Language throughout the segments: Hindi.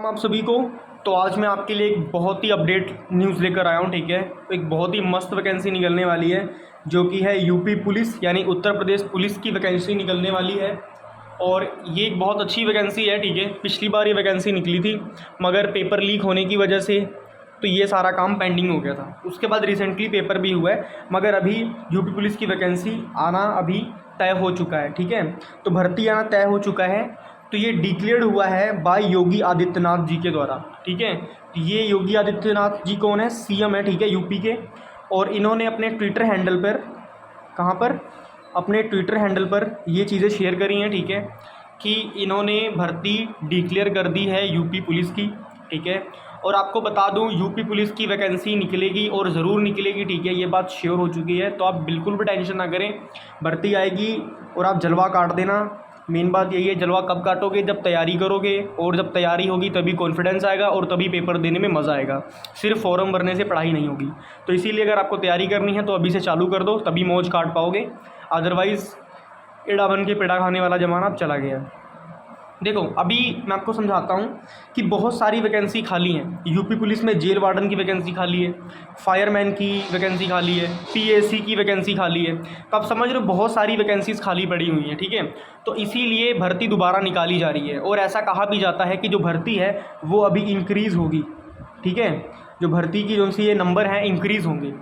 आप सभी को। तो आज मैं आपके लिए एक बहुत ही अपडेट न्यूज़ लेकर आया हूँ। ठीक है, तो एक बहुत ही मस्त वैकेंसी निकलने वाली है जो कि है यूपी पुलिस यानी उत्तर प्रदेश पुलिस की वैकेंसी निकलने वाली है। और ये एक बहुत अच्छी वैकेंसी है। ठीक है, पिछली बार ये वैकेंसी निकली थी मगर पेपर लीक होने की वजह से तो ये सारा काम पेंडिंग हो गया था। उसके बाद रिसेंटली पेपर भी हुआ है मगर अभी यूपी पुलिस की वैकेंसी आना अभी तय हो चुका है। ठीक है, तो भर्ती आना तय हो चुका है। तो ये डिक्लेयर्ड हुआ है बाय योगी आदित्यनाथ जी के द्वारा। ठीक है, ये योगी आदित्यनाथ जी कौन है? सीएम है। ठीक है, यूपी के। और इन्होंने अपने ट्विटर हैंडल पर, कहाँ पर, अपने ट्विटर हैंडल पर ये चीज़ें शेयर करी हैं। ठीक है, कि इन्होंने भर्ती डिक्लेयर कर दी है यूपी पुलिस की। ठीक है, और आपको बता दूं यूपी पुलिस की वैकेंसी निकलेगी और ज़रूर निकलेगी। ठीक है, ये बात श्योर हो चुकी है, तो आप बिल्कुल भी टेंशन ना करें। भर्ती आएगी और आप जलवा काट देना। मेन बात यही है, जलवा कब काटोगे? जब तैयारी करोगे, और जब तैयारी होगी तभी कॉन्फिडेंस आएगा और तभी पेपर देने में मज़ा आएगा। सिर्फ फॉर्म भरने से पढ़ाई नहीं होगी। तो इसीलिए अगर आपको तैयारी करनी है तो अभी से चालू कर दो, तभी मौज काट पाओगे। अदरवाइज़ एड़ा बन के पेड़ा खाने वाला ज़माना अब चला गया। देखो, अभी मैं आपको समझाता हूँ कि बहुत सारी वैकेंसी खाली हैं यूपी पुलिस में। जेल वार्डन की वैकेंसी खाली है, फायरमैन की वैकेंसी खाली है, पीएसी की वैकेंसी खाली है। तो आप समझ रहे हो, बहुत सारी वैकेंसीज़ खाली पड़ी हुई हैं। ठीक है, तो इसीलिए भर्ती दोबारा निकाली जा रही है। और ऐसा कहा भी जाता है कि जो भर्ती है वो अभी इंक्रीज़ होगी। ठीक है, जो भर्ती की जो सी ये नंबर हैं इंक्रीज़ होंगे।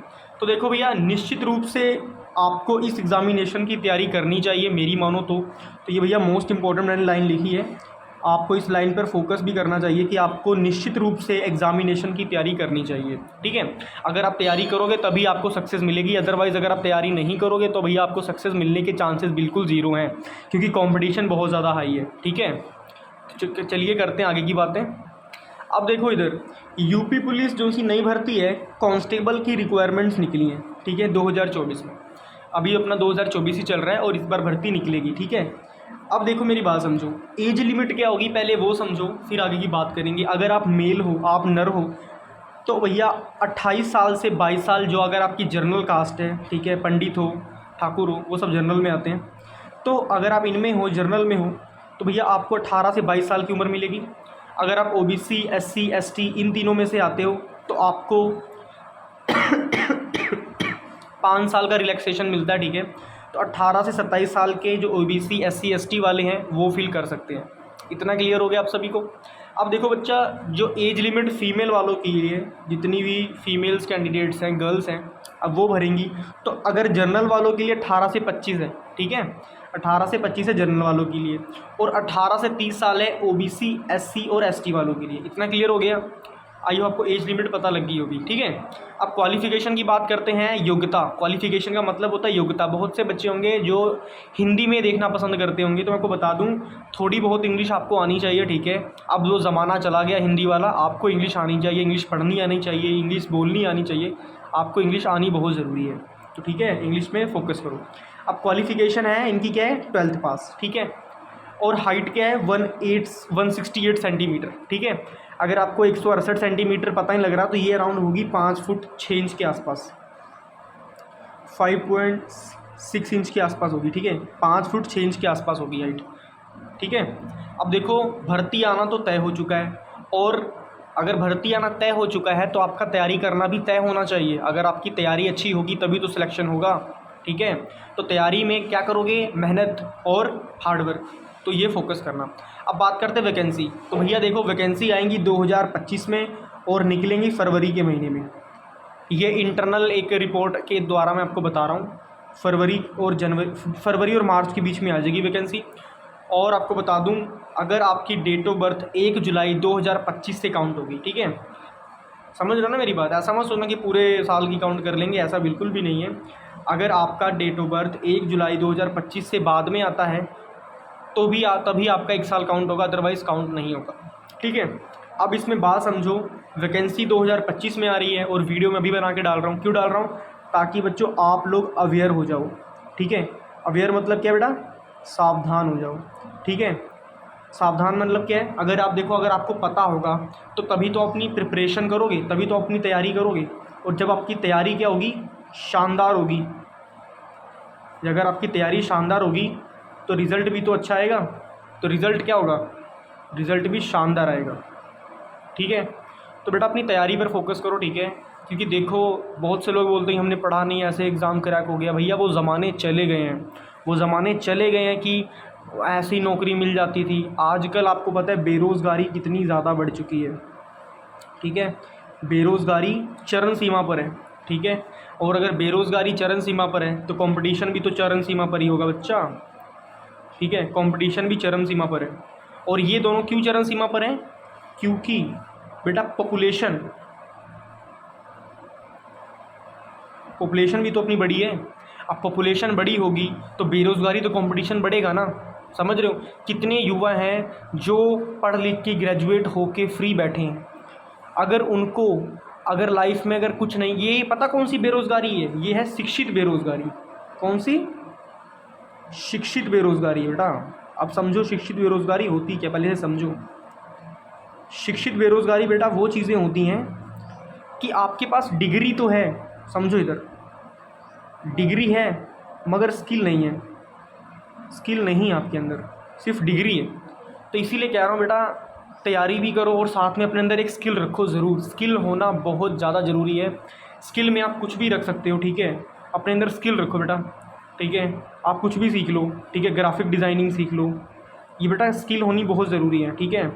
तो देखो भैया, निश्चित रूप से आपको इस एग्ज़ामिनेशन की तैयारी करनी चाहिए मेरी मानो तो ये भैया मोस्ट इंपॉर्टेंट मैंने लाइन लिखी है। आपको इस लाइन पर फोकस भी करना चाहिए कि आपको निश्चित रूप से एग्ज़ामिनेशन की तैयारी करनी चाहिए। ठीक है, अगर आप तैयारी करोगे तभी आपको सक्सेस मिलेगी। अदरवाइज़ अगर आप तैयारी नहीं करोगे तो भैया आपको सक्सेस मिलने के चांसेस बिल्कुल ज़ीरो हैं, क्योंकि कॉम्पिटिशन बहुत ज़्यादा हाई है। ठीक है, चलिए करते हैं आगे की बातें। अब देखो इधर, यूपी पुलिस जो सी नई भर्ती है, कांस्टेबल की रिक्वायरमेंट्स निकली हैं। ठीक है, 2024 में। अभी अपना 2024 ही चल रहा है और इस बार भर्ती निकलेगी। ठीक है, अब देखो मेरी बात समझो, एज लिमिट क्या होगी पहले वो समझो, फिर आगे की बात करेंगे। अगर आप मेल हो, आप नर हो, तो भैया 28 साल से 22 साल, जो अगर आपकी जनरल कास्ट है, ठीक है, पंडित हो, ठाकुर हो, वो सब जनरल में आते हैं। तो अगर आप इनमें हो, जनरल में हो, तो भैया आपको 18 से 22 साल की उम्र मिलेगी। अगर आप ओबीसी, एससी, एसटी इन तीनों में से आते हो तो आपको 5 साल का रिलैक्सेशन मिलता है। ठीक है, तो 18 से 27 साल के जो ओबीसी, एससी, एसटी वाले हैं वो फिल कर सकते हैं। इतना क्लियर हो गया आप सभी को? अब देखो बच्चा, जो एज लिमिट फीमेल वालों के लिए, जितनी भी फीमेल्स कैंडिडेट्स हैं, गर्ल्स हैं, अब वो भरेंगी। तो अगर जनरल वालों के लिए 18 से 25 है। ठीक है, 18 से 25 है जनरल वालों के लिए, और 18 से 30 साल है ओबीसी, एससी और एसटी वालों के लिए। इतना क्लियर हो गया? आइए, आपको एज लिमिट पता लग गई होगी। ठीक है, अब क्वालिफिकेशन की बात करते हैं। योग्यता, क्वालिफिकेशन का मतलब होता है योग्यता। बहुत से बच्चे होंगे जो हिंदी में देखना पसंद करते होंगे, तो मैं आपको बता दूं, थोड़ी बहुत इंग्लिश आपको आनी चाहिए। ठीक है, अब जो ज़माना चला गया हिंदी वाला, आपको इंग्लिश आनी चाहिए, इंग्लिश पढ़नी आनी चाहिए, इंग्लिश बोलनी आनी चाहिए। आपको इंग्लिश आनी बहुत ज़रूरी है। तो ठीक है, इंग्लिश में फोकस करो। अब क्वालिफिकेशन है इनकी क्या है? 12th पास। ठीक है, और हाइट क्या है? 168 सेंटीमीटर। ठीक है, अगर आपको 168 सेंटीमीटर पता नहीं लग रहा तो ये अराउंड होगी 5 फुट 6 इंच के आसपास, 5.6 इंच के आसपास होगी। ठीक है, 5 फुट 6 इंच के आसपास होगी हाइट। ठीक है, अब देखो, भर्ती आना तो तय हो चुका है, और अगर भर्ती आना तय हो चुका है तो आपका तैयारी करना भी तय होना चाहिए। अगर आपकी तैयारी अच्छी होगी तभी तो सिलेक्शन होगा। ठीक है, तो तैयारी में क्या करोगे? मेहनत और हार्डवर्क, तो ये फोकस करना। अब बात करते हैं वैकेंसी। तो भैया देखो, वैकेंसी आएंगी 2025 में और निकलेंगी फरवरी के महीने में। ये इंटरनल एक रिपोर्ट के द्वारा मैं आपको बता रहा हूँ। फरवरी और मार्च के बीच में आ जाएगी वैकेंसी। और आपको बता दूं, अगर आपकी डेट ऑफ बर्थ 1 जुलाई 2025 से काउंट होगी। ठीक है, समझ रहे हो ना मेरी बात? ऐसा मत सोचना कि पूरे साल की काउंट कर लेंगे, ऐसा बिल्कुल भी नहीं है। अगर आपका डेट ऑफ बर्थ 1 जुलाई 2025 से बाद में आता है तो भी तभी आपका 1 साल काउंट होगा, अदरवाइज़ काउंट नहीं होगा। ठीक है, अब इसमें बात समझो, वैकेंसी 2025 में आ रही है और वीडियो में अभी बना के डाल रहा हूँ। क्यों डाल रहा हूँ? ताकि बच्चों आप लोग अवेयर हो जाओ। ठीक है, अवेयर मतलब क्या बेटा? सावधान हो जाओ। ठीक है, सावधान मतलब क्या है? अगर आप देखो, अगर आपको पता होगा तो तभी तो अपनी प्रिपरेशन करोगे, तभी तो अपनी तैयारी करोगे। और जब आपकी तैयारी क्या होगी? शानदार होगी। अगर आपकी तैयारी शानदार होगी तो रिज़ल्ट भी तो अच्छा आएगा। तो रिज़ल्ट क्या होगा? रिज़ल्ट भी शानदार आएगा। ठीक है। तो बेटा अपनी तैयारी पर फोकस करो, ठीक है, क्योंकि देखो बहुत से लोग बोलते हैं हमने पढ़ा नहीं, ऐसे एग्ज़ाम क्रैक हो गया। भैया वो ज़माने चले गए हैं, वो ज़माने चले गए हैं कि ऐसी नौकरी मिल जाती थी। आजकल आपको पता है बेरोज़गारी कितनी ज़्यादा बढ़ चुकी है, ठीक है, बेरोज़गारी चरम सीमा पर है, ठीक है। और अगर बेरोज़गारी चरम सीमा पर है तो कंपटीशन भी तो चरम सीमा पर ही होगा बच्चा, ठीक है, कंपटीशन भी चरम सीमा पर है। और ये दोनों क्यों चरम सीमा पर हैं? क्योंकि बेटा पॉपुलेशन भी तो अपनी बड़ी है। अब पॉपुलेशन बड़ी होगी तो बेरोज़गारी तो कंपटीशन बढ़ेगा ना, समझ रहे हो। कितने युवा हैं जो पढ़ लिख के ग्रेजुएट होके फ्री बैठे हैं, अगर लाइफ में अगर कुछ नहीं, ये पता कौन सी बेरोज़गारी है? ये है शिक्षित बेरोज़गारी। कौन सी? शिक्षित बेरोज़गारी है बेटा। अब समझो शिक्षित बेरोज़गारी होती क्या, पहले से समझो। शिक्षित बेरोज़गारी बेटा वो चीज़ें होती हैं कि आपके पास डिग्री तो है, समझो इधर डिग्री है मगर स्किल नहीं है, स्किल नहीं है आपके अंदर, सिर्फ डिग्री है। तो इसीलिए कह रहा हूँ बेटा तैयारी भी करो और साथ में अपने अंदर एक स्किल रखो ज़रूर। स्किल होना बहुत ज़्यादा ज़रूरी है। स्किल में आप कुछ भी रख सकते हो, ठीक है, अपने अंदर स्किल रखो बेटा, ठीक है। आप कुछ भी सीख लो, ठीक है, ग्राफिक डिज़ाइनिंग सीख लो, ये बेटा स्किल होनी बहुत ज़रूरी है, ठीक है।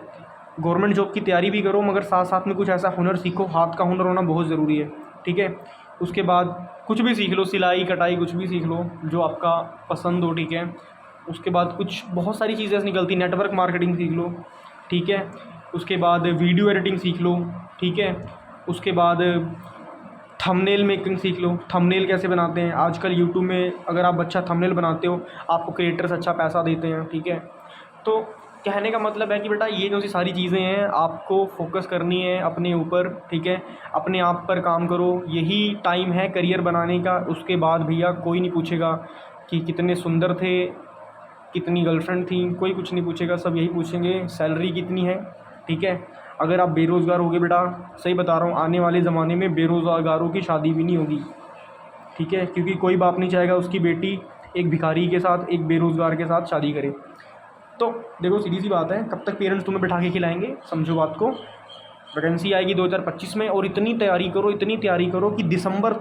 गवर्नमेंट जॉब की तैयारी भी करो मगर साथ साथ में कुछ ऐसा हुनर सीखो, हाथ का हुनर होना बहुत ज़रूरी है, ठीक है। उसके बाद कुछ भी सीख लो, सिलाई कटाई कुछ भी सीख लो जो आपका पसंद हो, ठीक है। उसके बाद कुछ बहुत सारी चीज़ें निकलती, नेटवर्क मार्केटिंग सीख लो, ठीक है। उसके बाद वीडियो एडिटिंग सीख लो, ठीक है। उसके बाद थंबनेल मेकिंग सीख लो, थंबनेल कैसे बनाते हैं। आजकल यूट्यूब में अगर आप अच्छा थंबनेल बनाते हो आपको क्रिएटर्स अच्छा पैसा देते हैं, ठीक है। तो कहने का मतलब है कि बेटा ये जो सी सारी चीज़ें हैं आपको फोकस करनी है अपने ऊपर, ठीक है। अपने आप पर काम करो, यही टाइम है करियर बनाने का। उसके बाद भैया कोई नहीं पूछेगा कि कितने सुंदर थे, कितनी गर्लफ्रेंड थी, कोई कुछ नहीं पूछेगा। सब यही पूछेंगे सैलरी कितनी है, ठीक है। अगर आप बेरोज़गार होगे बेटा, सही बता रहा हूँ, आने वाले ज़माने में बेरोज़गारों की शादी भी नहीं होगी, ठीक है, क्योंकि कोई बाप नहीं चाहेगा उसकी बेटी एक भिखारी के साथ, एक बेरोज़गार के साथ शादी करे। तो देखो सीधी सी बात है, कब तक पेरेंट्स तुम्हें बैठा के खिलाएंगे, समझो बात को। वैकेंसी आएगी 2025 में और इतनी तैयारी करो कि दिसंबर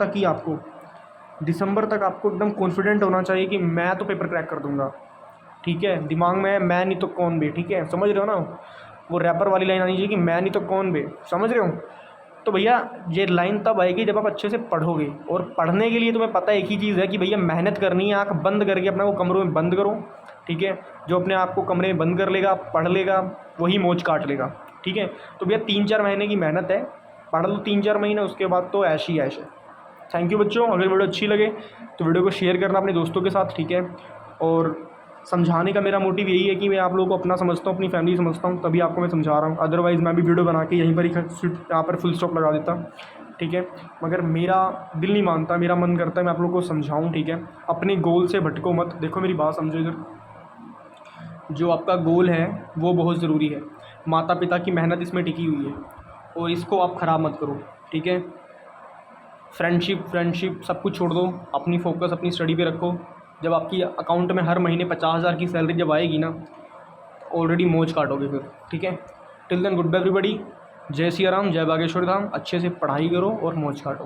तक आपको एकदम कॉन्फिडेंट होना चाहिए कि मैं तो पेपर क्रैक कर दूंगा, ठीक है। दिमाग में मैं नहीं तो कौन बे, ठीक है, समझ रहे हो ना। वो रैपर वाली लाइन आनी चाहिए कि मैं नहीं तो कौन बे, समझ रहे हो। तो भैया ये लाइन तब आएगी जब आप अच्छे से पढ़ोगे। और पढ़ने के लिए तुम्हें पता है एक ही चीज़ है कि भैया मेहनत करनी है। आँख बंद करके अपने को कमरों में बंद करो, ठीक है। जो अपने आप को कमरे में बंद कर लेगा, पढ़ लेगा, वही मौज काट लेगा, ठीक है। तो भैया 3-4 महीने की मेहनत है, पढ़ लो 3-4 महीने, उसके बाद तो ऐश ही ऐश है। थैंक यू बच्चों। अगर वीडियो अच्छी लगे तो वीडियो को शेयर करना अपने दोस्तों के साथ, ठीक है। और समझाने का मेरा मोटिव यही है कि मैं आप लोगों को अपना समझता हूँ, अपनी फैमिली समझता हूँ, तभी आपको मैं समझा रहा हूँ। अदरवाइज़ मैं भी वीडियो बना के यहीं पर ही यहाँ पर फुल स्टॉप लगा देता, ठीक है। मगर मेरा दिल नहीं मानता, मेरा मन करता है मैं आप लोगों को समझाऊँ, ठीक है। अपने गोल से भटको मत। देखो मेरी बात समझो इधर, जो आपका गोल है वो बहुत ज़रूरी है। माता पिता की मेहनत इसमें टिकी हुई है और इसको आप ख़राब मत करो, ठीक है। फ्रेंडशिप सब कुछ छोड़ दो, अपनी फोकस अपनी स्टडी पे रखो। जब आपकी अकाउंट में हर महीने 50,000 की सैलरी जब आएगी ना, ऑलरेडी मौज काटोगे फिर, ठीक है। Till then good bye everybody. जय सिया राम, जय बागेश्वर धाम। अच्छे से पढ़ाई करो और मौज काटो।